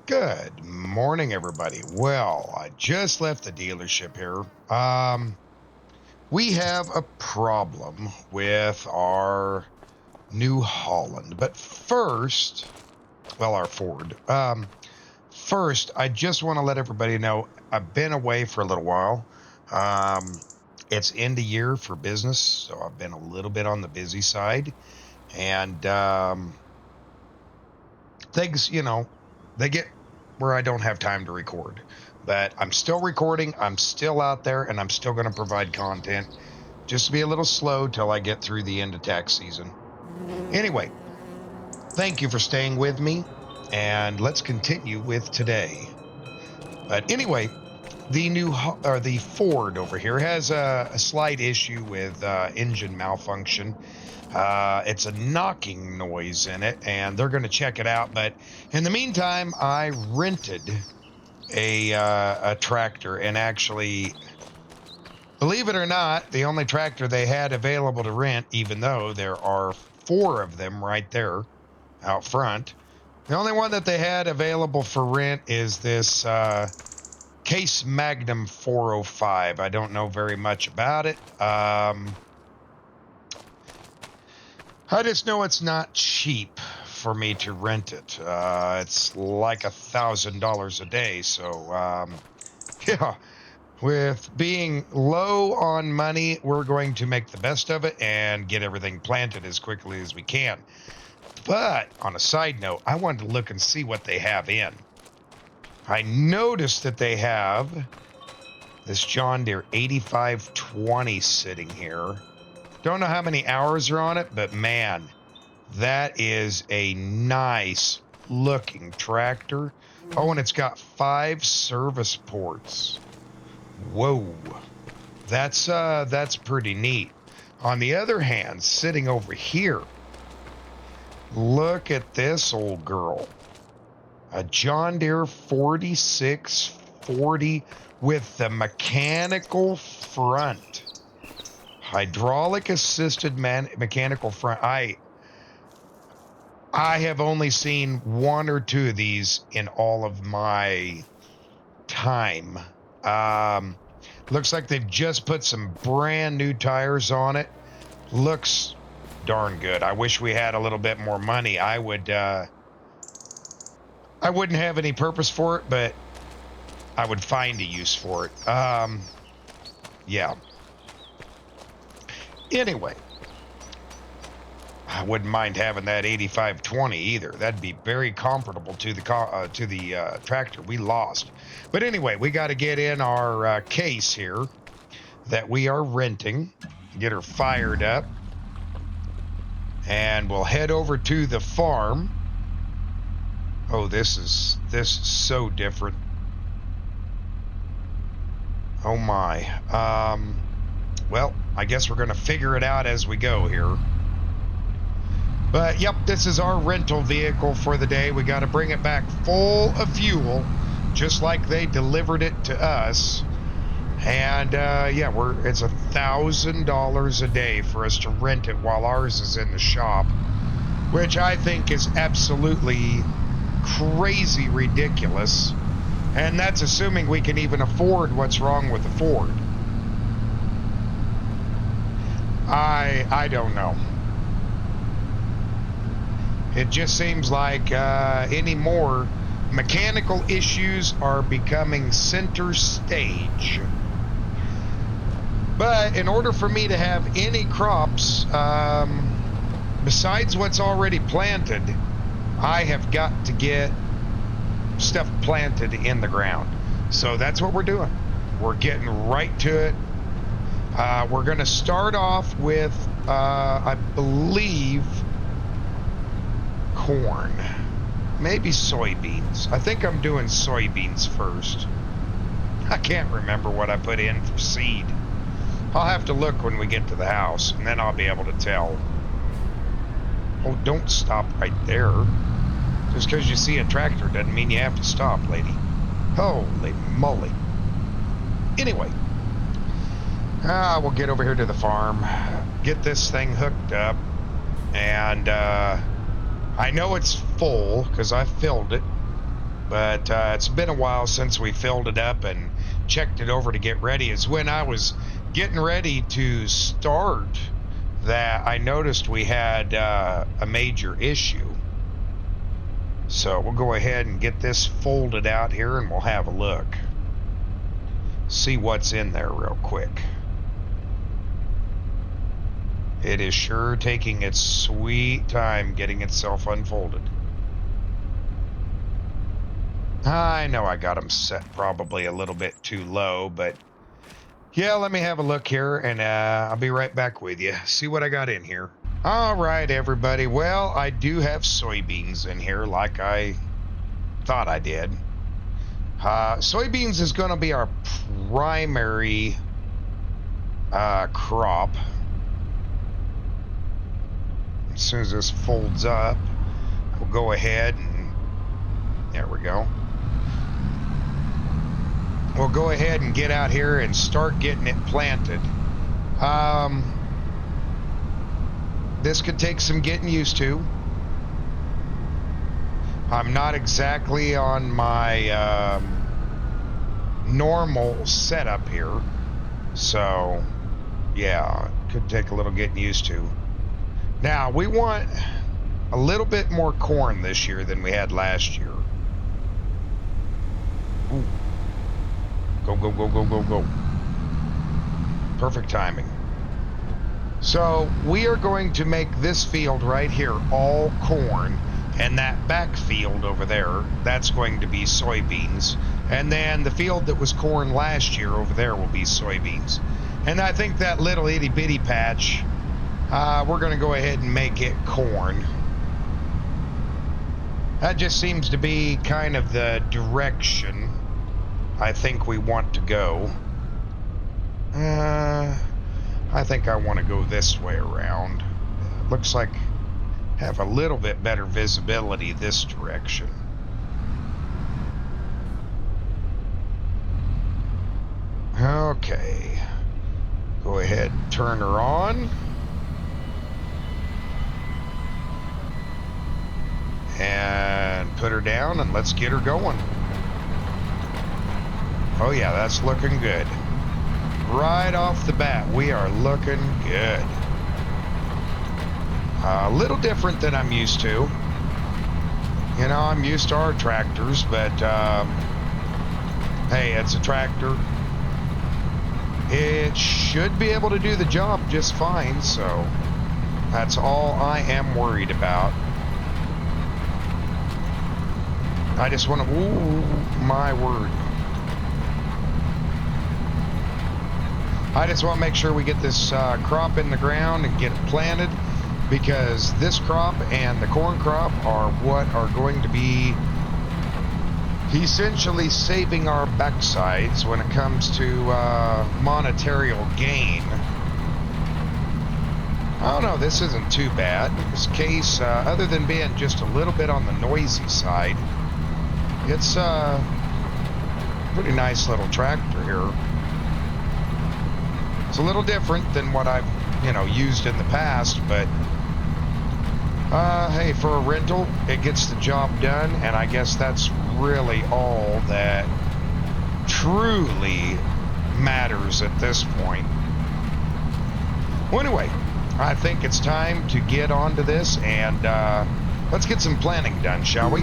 Good morning, everybody. Well, I just left the dealership here. We have a problem with our New Holland. But first, well, our Ford. First, I just want to let everybody know I've been away for a little while. Um, it's end of year for business, so I've been a little bit on the busy side. And things, they get where I don't have time to record. But I'm still recording, I'm still out there, and I'm still going to provide content. Just be a little slow till I get through the end of tax season. Anyway, thank you for staying with me, and let's continue with today. But anyway, the Ford over here has a slight issue with engine malfunction. It's a knocking noise in it, and they're going to check it out. But in the meantime, I rented a tractor, and actually, believe it or not, the only tractor they had available to rent, even though there are four of them right there out front. The only one that they had available for rent is this Case Magnum 405. I don't know very much about it. I just know it's not cheap for me to rent it. It's like $1,000 a day. So, yeah, with being low on money, we're going to make the best of it and get everything planted as quickly as we can. But on a side note, I wanted to look and see what they have in. I noticed that they have this John Deere 8520 sitting here. Don't know how many hours are on it, but man, that is a nice looking tractor. Oh, and it's got 5 service ports. Whoa. That's pretty neat. On the other hand, sitting over here, look at this old girl. A John Deere 4640 with the mechanical front. Hydraulic assisted mechanical front. I have only seen one or two of these in all of my time. Looks like they've just put some brand new tires on it. Looks darn good. I wish we had a little bit more money. I wouldn't have any purpose for it, but I would find a use for it. Yeah. Anyway, I wouldn't mind having that 8520 either. That'd be very comparable to the tractor we lost. But anyway, we got to get in our case here that we are renting, get her fired up, and we'll head over to the farm. Oh, this is so different. Oh my. Well, I guess we're going to figure it out as we go here. But yep, this is our rental vehicle for the day. We got to bring it back full of fuel, just like they delivered it to us. And yeah, it's $1,000 a day for us to rent it while ours is in the shop, which I think is absolutely crazy ridiculous. And that's assuming we can even afford what's wrong with the Ford. I don't know. It just seems like anymore mechanical issues are becoming center stage. But in order for me to have any crops besides what's already planted, I have got to get stuff planted in the ground. So that's what we're doing. We're getting right to it. We're going to start off with, I believe, corn, maybe soybeans. I think I'm doing soybeans first. I can't remember what I put in for seed. I'll have to look when we get to the house, and then I'll be able to tell. Oh, don't stop right there. Just because you see a tractor doesn't mean you have to stop, lady. Holy moly. Anyway, we'll get over here to the farm, get this thing hooked up, and I know it's full because I filled it, but it's been a while since we filled it up and checked it over to get ready. Is when I was getting ready to start that I noticed we had a major issue. So we'll go ahead and get this folded out here and we'll have a look. See what's in there real quick. It is sure taking its sweet time getting itself unfolded. I know I got them set probably a little bit too low, but yeah, let me have a look here and I'll be right back with you. See what I got in here. All right, everybody. Well, I do have soybeans in here like I thought I did. Soybeans is going to be our primary crop. As soon as this folds up, we'll go ahead and there we go. We'll go ahead and get out here and start getting it planted. This could take some getting used to. I'm not exactly on my normal setup here. So, yeah, it could take a little getting used to. Now, we want a little bit more corn this year than we had last year. Ooh. Go, go, go, go, go, go. Perfect timing. So we are going to make this field right here all corn, and that back field over there, that's going to be soybeans. And then the field that was corn last year over there will be soybeans. And I think that little itty bitty patch, we're going to go ahead and make it corn. That just seems to be kind of the direction I think we want to go. I think I want to go this way around. Looks like have a little bit better visibility this direction. Okay. Go ahead and turn her on. And put her down and let's get her going. Oh yeah, that's looking good. Right off the bat, we are looking good. A little different than I'm used to. You know, I'm used to our tractors, but hey, it's a tractor. It should be able to do the job just fine, so that's all I am worried about. I just want to, ooh, my word. I just want to make sure we get this crop in the ground and get it planted, because this crop and the corn crop are what are going to be essentially saving our backsides when it comes to monetary gain. I don't know, this isn't too bad. In this case, other than being just a little bit on the noisy side, it's a pretty nice little tractor here. It's a little different than what I've, used in the past, but hey, for a rental, it gets the job done, and I guess that's really all that truly matters at this point. Well, anyway, I think it's time to get onto this, and let's get some planning done, shall we?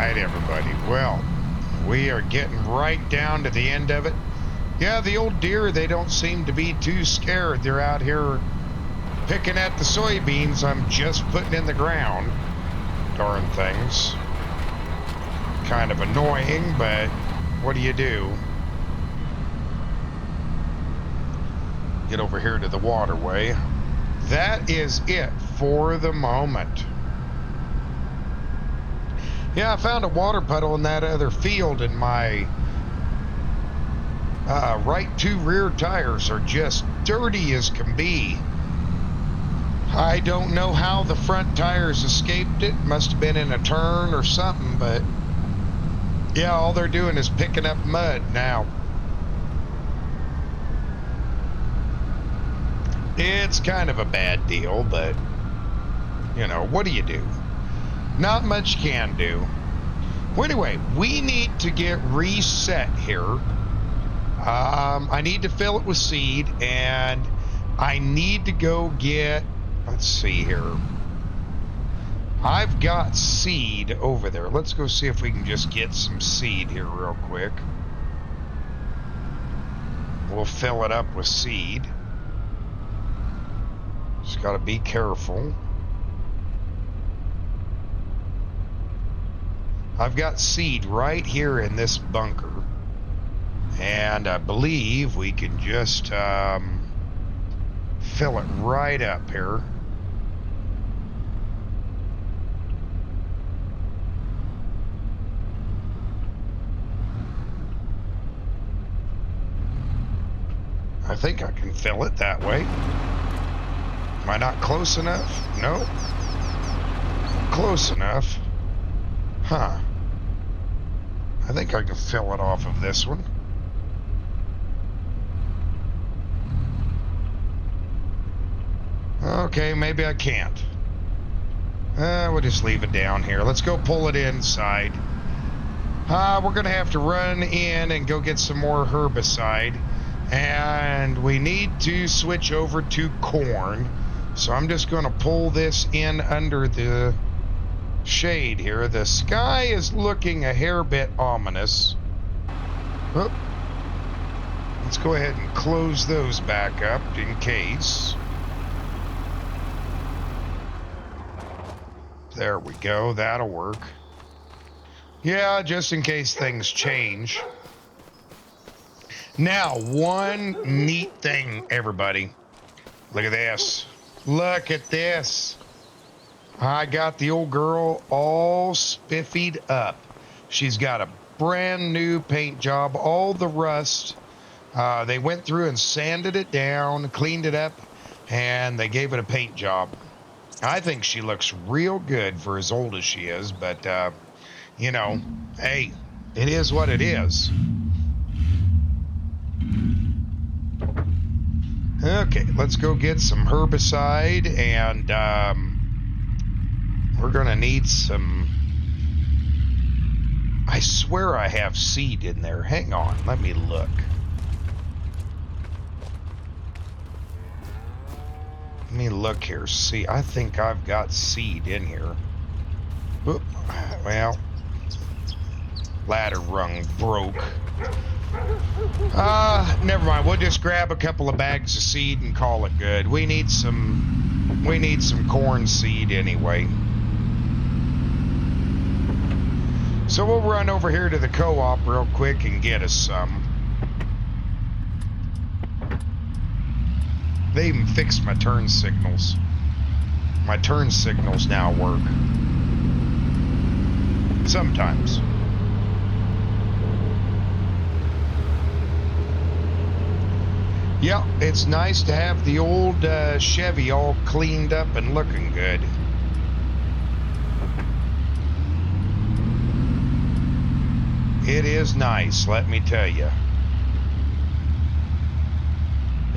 right, everybody. Well, we are getting right down to the end of it. Yeah, the old deer, they don't seem to be too scared. They're out here picking at the soybeans I'm just putting in the ground. Darn things. Kind of annoying, but what do you do? Get over here to the waterway. That is it for the moment. Yeah, I found a water puddle in that other field, and my right two rear tires are just dirty as can be. I don't know how the front tires escaped it. Must have been in a turn or something, but yeah, all they're doing is picking up mud now. It's kind of a bad deal, but you know, what do you do? Not much can do. Well, anyway, we need to get reset here. I need to fill it with seed, and I need to go get, let's see here. I've got seed over there. Let's go see if we can just get some seed here real quick. We'll fill it up with seed. Just got to be careful. I've got seed right here in this bunker. And I believe we can just fill it right up here. I think I can fill it that way. Am I not close enough? No. Close enough. Huh. I think I can fill it off of this one. Okay, maybe I can't. We'll just leave it down here. Let's go pull it inside. We're going to have to run in and go get some more herbicide. And we need to switch over to corn. So I'm just going to pull this in under the shade here. The sky is looking a hair bit ominous. Oh. Let's go ahead and close those back up in case. There we go. That'll work. Yeah, just in case things change. Now, one neat thing, everybody. Look at this. Look at this. I got the old girl all spiffied up. She's got a brand new paint job, all the rust. They went through and sanded it down, cleaned it up, and they gave it a paint job. I think she looks real good for as old as she is, but, you know, hey, it is what it is. Okay, let's go get some herbicide, and we're going to need some... I swear I have seed in there. Hang on, let me look. Let me look here. See, I think I've got seed in here. Oop. Well, ladder rung broke. Never mind. We'll just grab a couple of bags of seed and call it good. We need some corn seed anyway. So we'll run over here to the co-op real quick and get us some. They even fixed my turn signals. My turn signals now work. Sometimes. Yeah, it's nice to have the old Chevy all cleaned up and looking good. It is nice, let me tell you.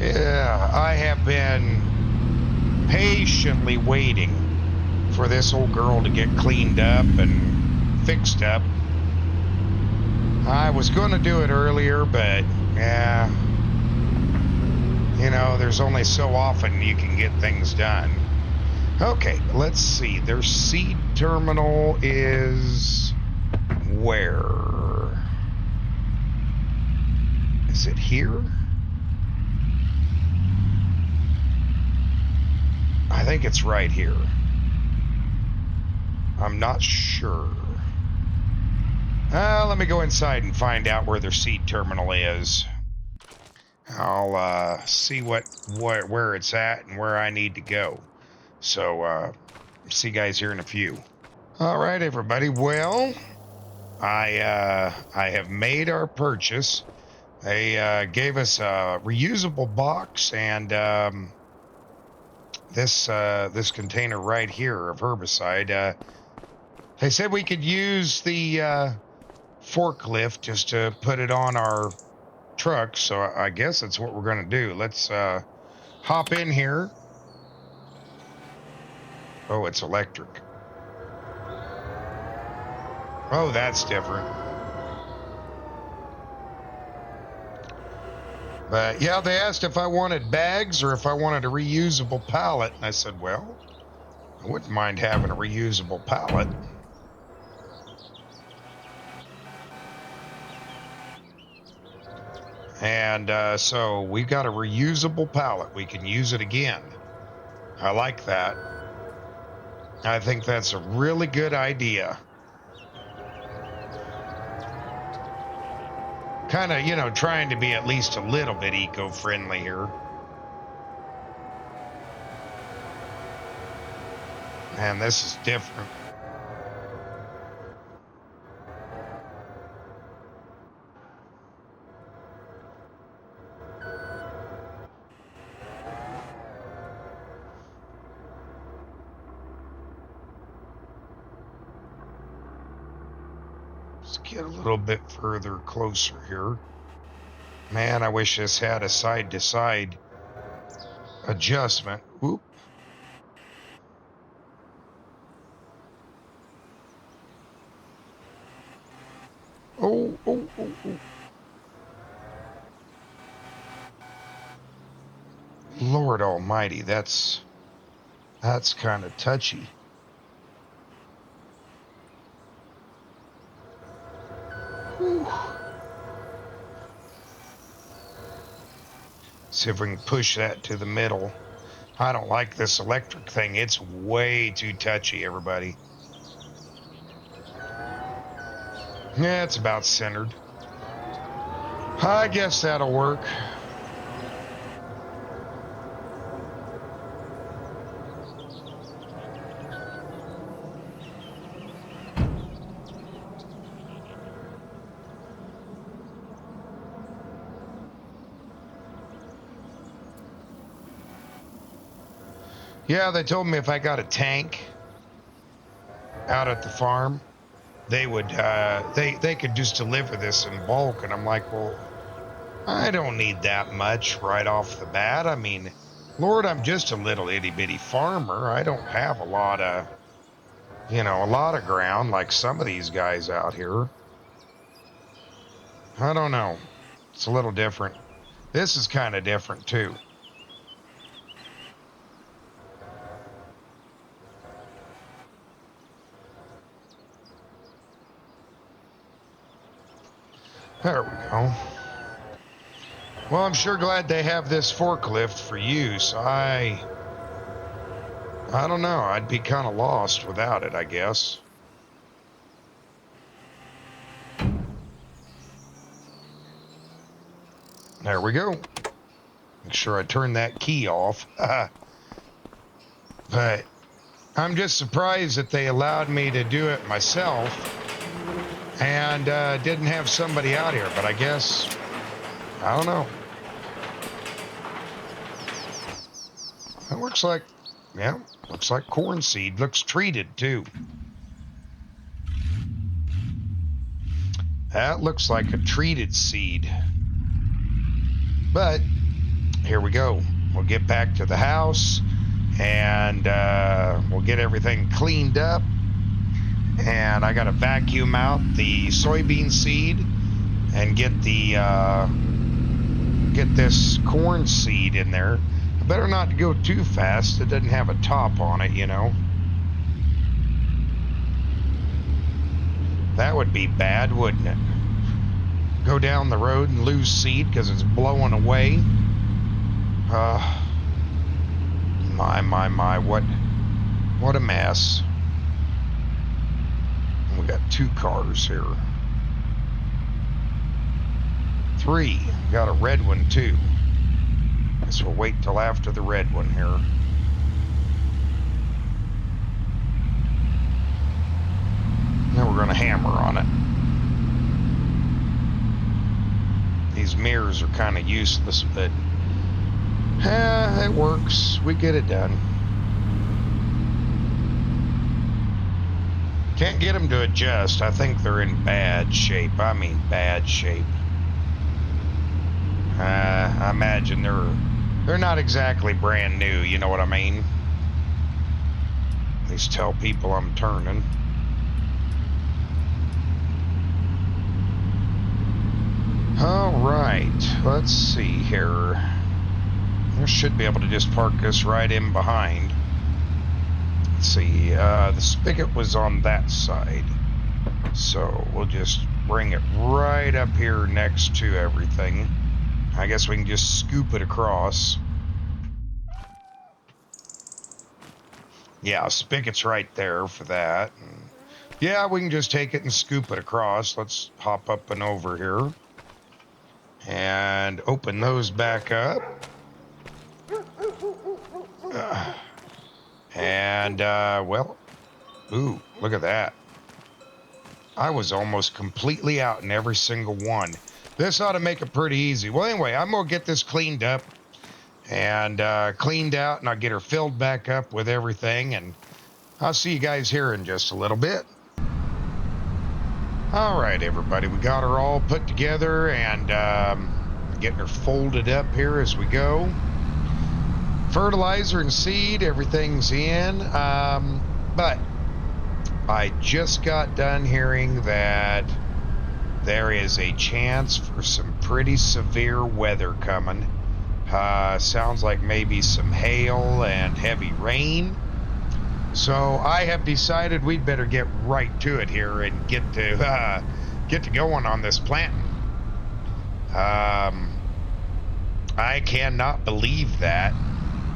Yeah, I have been patiently waiting for this old girl to get cleaned up and fixed up. I was going to do it earlier, but yeah, you know, there's only so often you can get things done. Okay, let's see. Their seed terminal is where? Is it here? I think it's right here. I'm not sure. Let me go inside and find out where their seed terminal is. I'll see where it's at and where I need to go. So see you guys here in a few. All right, everybody. Well, I have made our purchase. They gave us a reusable box and this container right here of herbicide. They said we could use the forklift just to put it on our truck, so I guess that's what we're going to do. Let's hop in here. Oh, it's electric. Oh, that's different. But yeah, they asked if I wanted bags or if I wanted a reusable pallet, and I said, well, I wouldn't mind having a reusable pallet. And so we've got a reusable pallet. We can use it again. I like that. I think that's a really good idea. Kind of, trying to be at least a little bit eco-friendly here. Man, this is different. Let's get a little bit further closer here. Man, I wish this had a side-to-side adjustment. Whoop. Oh. Lord almighty, that's kind of touchy. Whew. See if we can push that to the middle. I don't like this electric thing. It's way too touchy, everybody. Yeah, it's about centered. I guess that'll work. Yeah, they told me if I got a tank out at the farm, they would they could just deliver this in bulk. And I'm like, well, I don't need that much right off the bat. I mean, Lord, I'm just a little itty bitty farmer. I don't have a lot of ground like some of these guys out here. I don't know. It's a little different. This is kind of different too. There we go. Well, I'm sure glad they have this forklift for use. I don't know. I'd be kind of lost without it, I guess. There we go. Make sure I turn that key off. But I'm just surprised that they allowed me to do it myself and didn't have somebody out here. But I guess, I don't know. It looks like, yeah, looks like corn seed. Looks treated too. That looks like a treated seed. But here we go. We'll get back to the house and we'll get everything cleaned up. And I got to vacuum out the soybean seed and get this corn seed in there. I better not go too fast. It doesn't have a top on it, That would be bad, wouldn't it? Go down the road and lose seed because it's blowing away. My, what a mess. We got 2 cars here. 3, got a red one too. Guess we'll wait till after the red one here. Then we're gonna hammer on it. These mirrors are kind of useless, but it works. We get it done. Can't get them to adjust. I think they're in bad shape. I mean bad shape. I imagine they're not exactly brand new, you know what I mean? At least tell people I'm turning. All right, let's see here. I should be able to just park this right in behind. Let's see, the spigot was on that side. So we'll just bring it right up here next to everything. I guess we can just scoop it across. Yeah, spigot's right there for that. And yeah, we can just take it and scoop it across. Let's hop up and over here. And open those back up. Well, ooh, look at that. I was almost completely out in every single one. This ought to make it pretty easy. Well, anyway, I'm going to get this cleaned up and cleaned out, and I'll get her filled back up with everything, and I'll see you guys here in just a little bit. All right, everybody, we got her all put together and getting her folded up here as we go. Fertilizer and seed, everything's in, but I just got done hearing that there is a chance for some pretty severe weather coming. Sounds like maybe some hail and heavy rain. So I have decided we'd better get right to it here and get to going on this planting. I cannot believe that.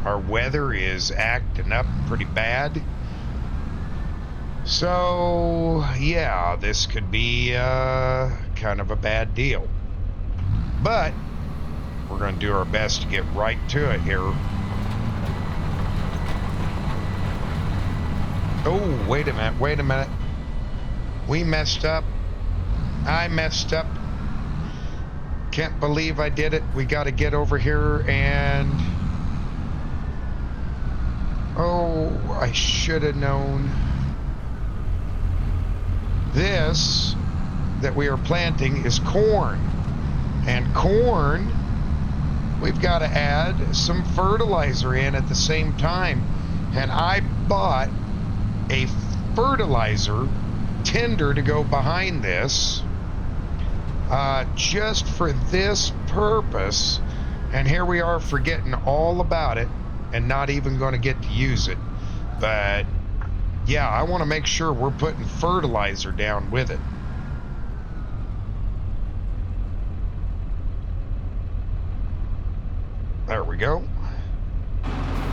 Our weather is acting up pretty bad. So, yeah, this could be kind of a bad deal. But we're going to do our best to get right to it here. Oh, wait a minute. We messed up. I messed up. Can't believe I did it. We got to get over here and... Oh, I should have known. This that we are planting is corn. And corn, we've got to add some fertilizer in at the same time. And I bought a fertilizer tender to go behind this just for this purpose. And here we are forgetting all about it and not even going to get to use it. But yeah, I want to make sure we're putting fertilizer down with it. There we go.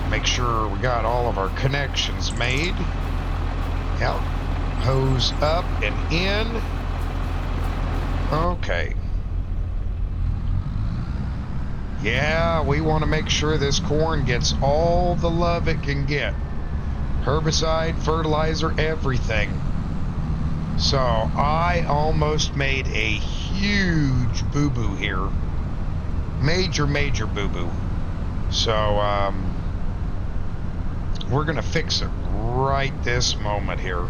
Make sure we got all of our connections made. Yep. Hose up and in. Okay. Yeah, we want to make sure this corn gets all the love it can get. Herbicide, fertilizer, everything. So I almost made a huge boo-boo here. Major boo-boo. So we're going to fix it right this moment here.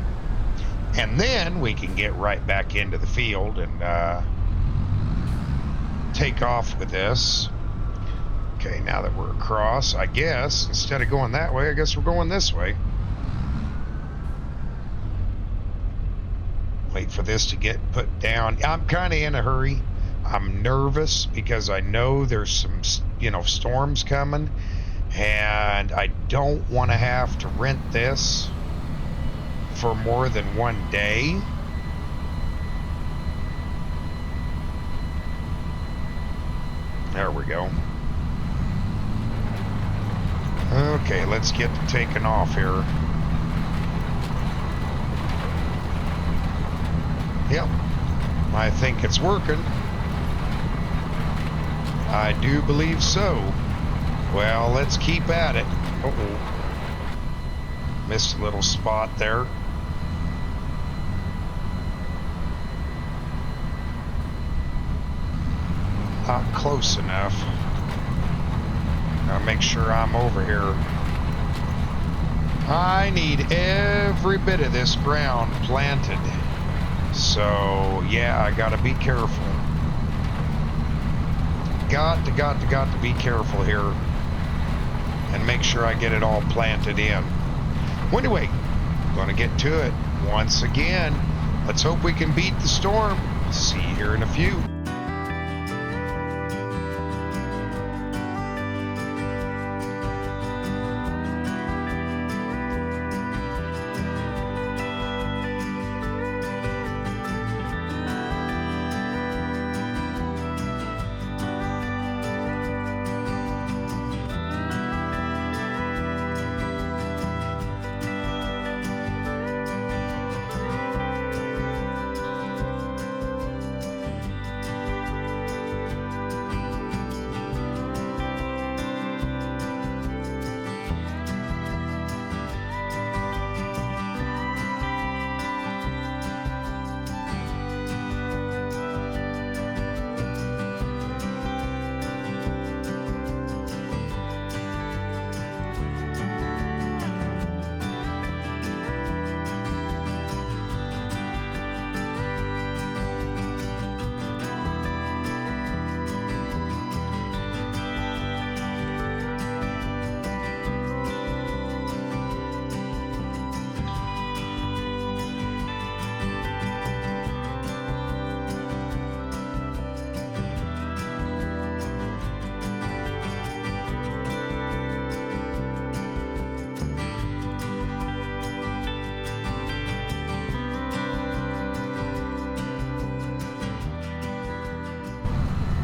And then we can get right back into the field and take off with this. Okay, now that we're across, I guess, instead of going that way, I guess we're going this way. Wait for this to get put down. I'm kind of in a hurry. I'm nervous because I know there's some, storms coming, and I don't want to have to rent this for more than one day. There we go. Okay, let's get to taking off here. Yep, I think it's working. I do believe so. Well, let's keep at it. Uh-oh. Missed a little spot there. Not close enough. Gotta make sure I'm over here. I need every bit of this ground planted. So, yeah, I gotta be careful. Got to be careful here. And make sure I get it all planted in. Well, anyway, gonna get to it once again. Let's hope we can beat the storm. See you here in a few.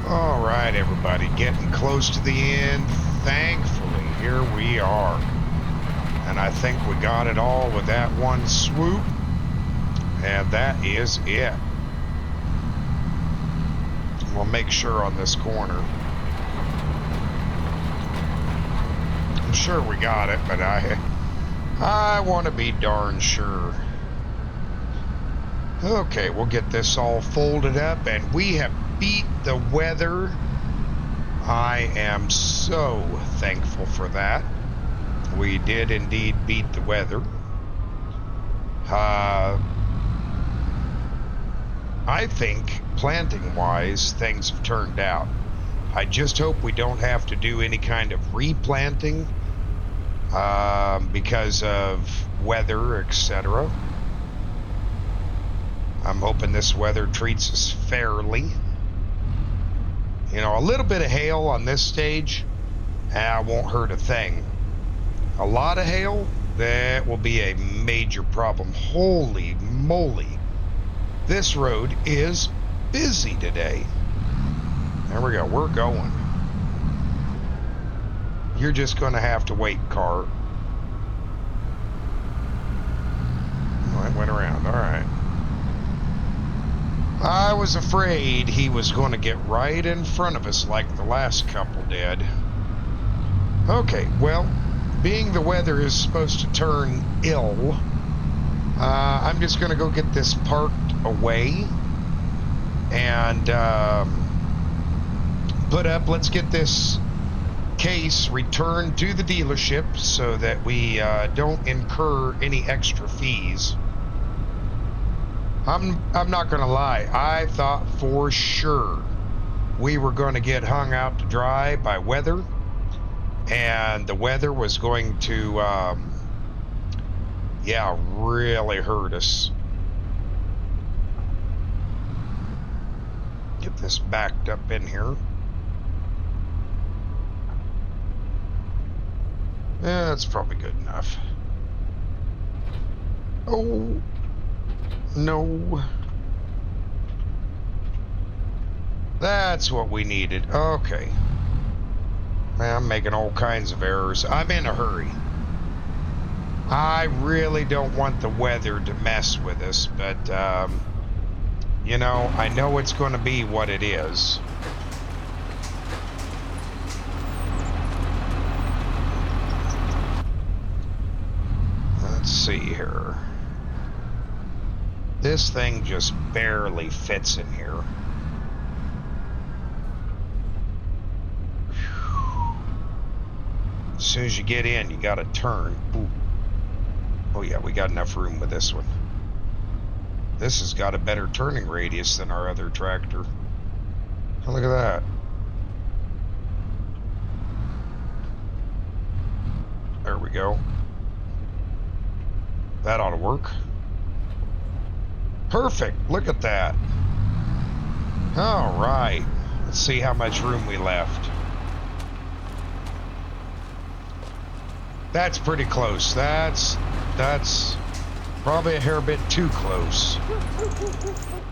All right, everybody, getting close to the end. Thankfully, here we are. And I think we got it all with that one swoop. And that is it. We'll make sure on this corner. I'm sure we got it, but I want to be darn sure. Okay, we'll get this all folded up, and we have beat the weather. I am so thankful for that. We did indeed beat the weather. I think planting-wise, things have turned out. I just hope we don't have to do any kind of replanting because of weather, etc. I'm hoping this weather treats us fairly. You know, a little bit of hail on this stage, won't hurt a thing. A lot of hail, that will be a major problem. Holy moly. This road is busy today. There we go, we're going. You're just going to have to wait, car. Oh, it went around, all right. I was afraid he was going to get right in front of us like the last couple did. Okay, well, being the weather is supposed to turn ill, I'm just going to go get this parked away and put up. Let's get this case returned to the dealership so that we don't incur any extra fees. I'm not gonna lie, I thought for sure we were going to get hung out to dry by weather, and the weather was going to yeah, really hurt us. Get this backed up in here. Yeah, that's probably good enough. Oh no. That's what we needed. Okay. Man, I'm making all kinds of errors. I'm in a hurry. I really don't want the weather to mess with us, but, you know, I know it's going to be what it is. Let's see here. This thing just barely fits in here. As soon as you get in, you got to turn. Ooh. Oh yeah, we got enough room with this one. This has got a better turning radius than our other tractor. Oh, look at that. There we go. That ought to work. Perfect. Look at that. All right. Let's see how much room we left. That's pretty close. That's probably a hair bit too close.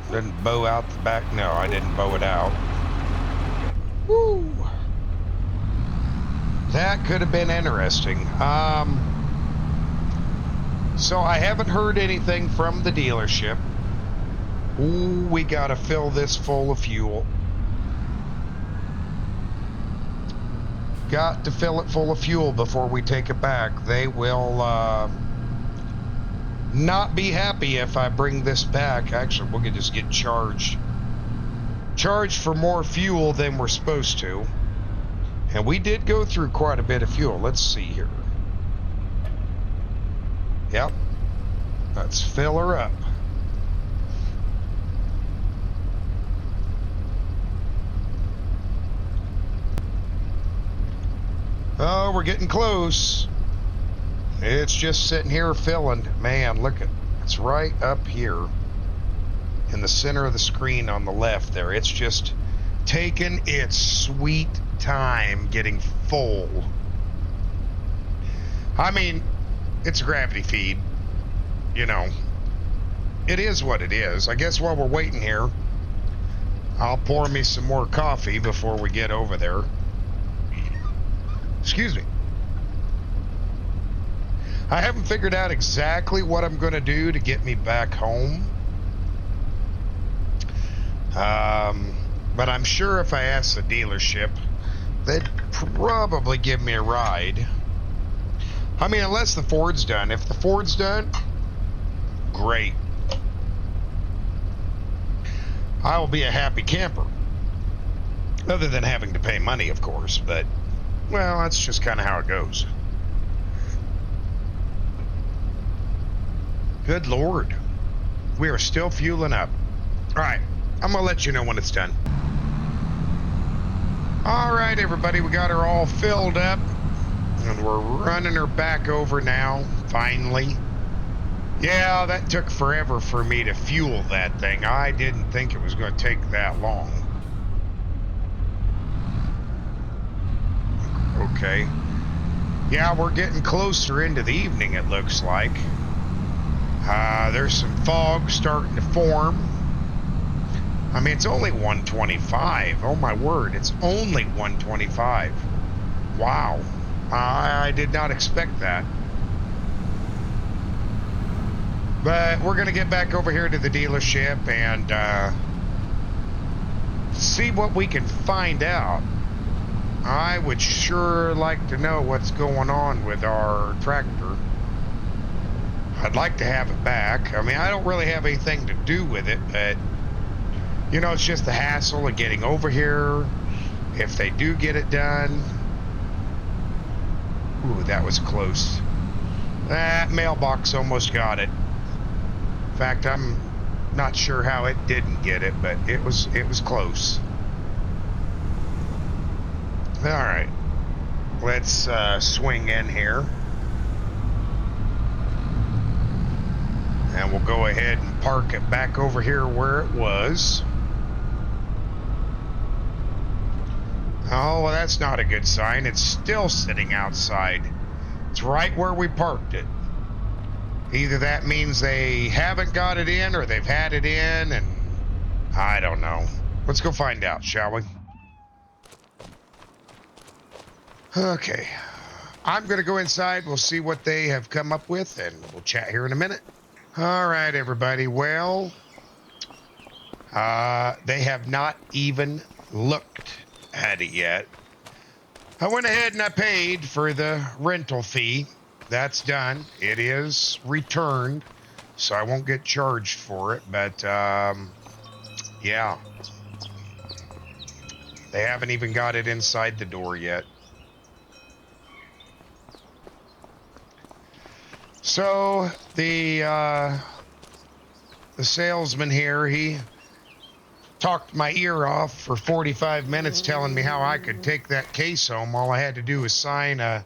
Didn't bow out the back. No, I didn't bow it out. Woo. That could have been interesting. So I haven't heard anything from the dealership. Ooh, we gotta fill this full of fuel. Got to fill it full of fuel before we take it back. They will not be happy if I bring this back. Actually, we'll just get charged for more fuel than we're supposed to. And we did go through quite a bit of fuel. Let's see here. Yep. Let's fill her up. Oh, we're getting close. It's just sitting here filling. Man, look at it's right up here in the center of the screen on the left there. It's just taking its sweet time getting full. I mean, it's a gravity feed. You know, it is what it is. I guess while we're waiting here, I'll pour me some more coffee before we get over there. Excuse me. I haven't figured out exactly what I'm going to do to get me back home. But I'm sure if I ask the dealership, they'd probably give me a ride. I mean, unless the Ford's done. If the Ford's done, great. I will be a happy camper. Other than having to pay money, of course, but well, that's just kind of how it goes. Good Lord. We are still fueling up. All right. I'm going to let you know when it's done. All right, everybody. We got her all filled up. And we're running her back over now, finally. Yeah, that took forever for me to fuel that thing. I didn't think it was going to take that long. Okay. Yeah, we're getting closer into the evening, it looks like. There's some fog starting to form. I mean, it's only 1:25. Oh, my word. It's only 1:25. Wow. I did not expect that. But we're going to get back over here to the dealership and see what we can find out. I would sure like to know what's going on with our tractor. I'd like to have it back. I mean, I don't really have anything to do with it, but, you know, it's just the hassle of getting over here. If they do get it done. Ooh, that was close. That mailbox almost got it. In fact, I'm not sure how it didn't get it, but it was close. All right, let's swing in here. And we'll go ahead and park it back over here where it was. Oh, well, that's not a good sign. It's still sitting outside. It's right where we parked it. Either that means they haven't got it in or they've had it in, and I don't know. Let's go find out, shall we? Okay. I'm going to go inside. We'll see what they have come up with, and we'll chat here in a minute. All right, everybody. Well, they have not even looked at it yet. I went ahead and I paid for the rental fee. That's done. It is returned, so I won't get charged for it. But, yeah. They haven't even got it inside the door yet. So, the salesman here, he talked my ear off for 45 minutes telling me how I could take that case home. All I had to do was sign a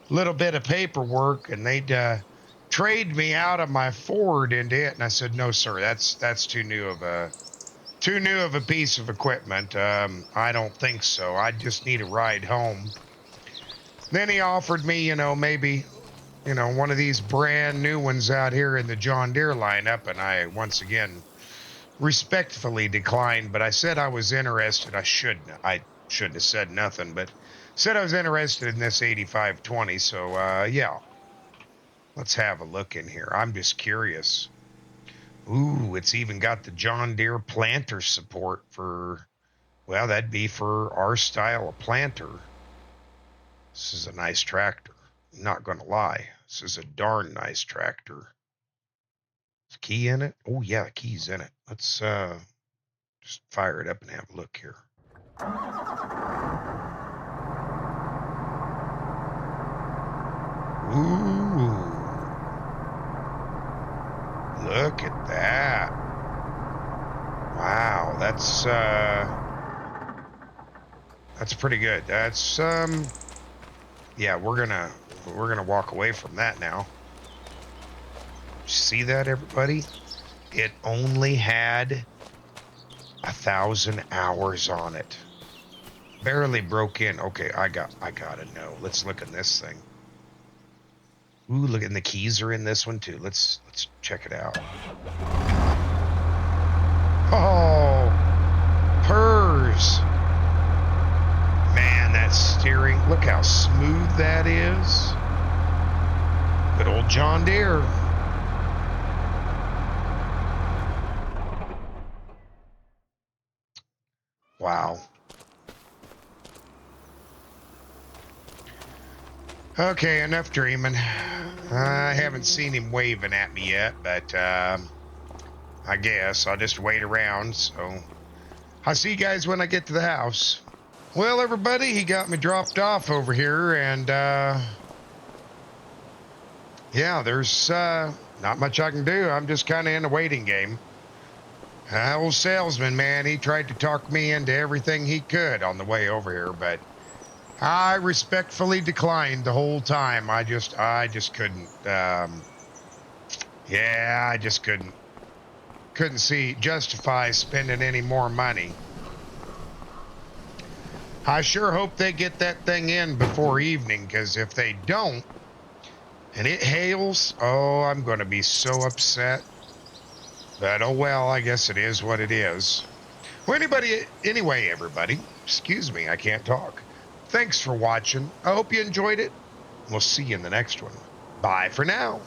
little bit of paperwork and they'd trade me out of my Ford into it. And I said, no, sir, that's too new of a piece of equipment. I don't think so. I just need a ride home. Then he offered me, maybe, one of these brand new ones out here in the John Deere lineup. And I, once again, respectfully declined, but I said I was interested. I shouldn't have said nothing, but said I was interested in this 8520. So, yeah, let's have a look in here. I'm just curious. Ooh, it's even got the John Deere planter support for, well, that'd be for our style of planter. This is a nice tractor. I'm not going to lie. This is a darn nice tractor. Is the key in it? Oh, yeah, the key's in it. Let's, just fire it up and have a look here. Ooh. Look at that. Wow, that's pretty good. That's yeah, we're gonna walk away from that now. See that, everybody? It only had 1,000 hours on it. Barely broke in. Okay, I gotta know. Let's look at this thing. Ooh, look, and the keys are in this one too. Let's check it out. Oh, purrs. Man, that steering. Look how smooth that is. Good old John Deere. Wow. Okay, enough dreaming. I haven't seen him waving at me yet, but I guess I'll just wait around. So I'll see you guys when I get to the house. Well, everybody, he got me dropped off over here, and yeah, there's not much I can do. I'm just kind of in a waiting game. Old salesman, man, he tried to talk me into everything he could on the way over here, but I respectfully declined the whole time. I just couldn't. Yeah, I just couldn't justify spending any more money. I sure hope they get that thing in before evening, because if they don't, and it hails, oh, I'm going to be so upset. But oh well, I guess it is what it is. Well, anyway, everybody, excuse me, I can't talk. Thanks for watching. I hope you enjoyed it. We'll see you in the next one. Bye for now.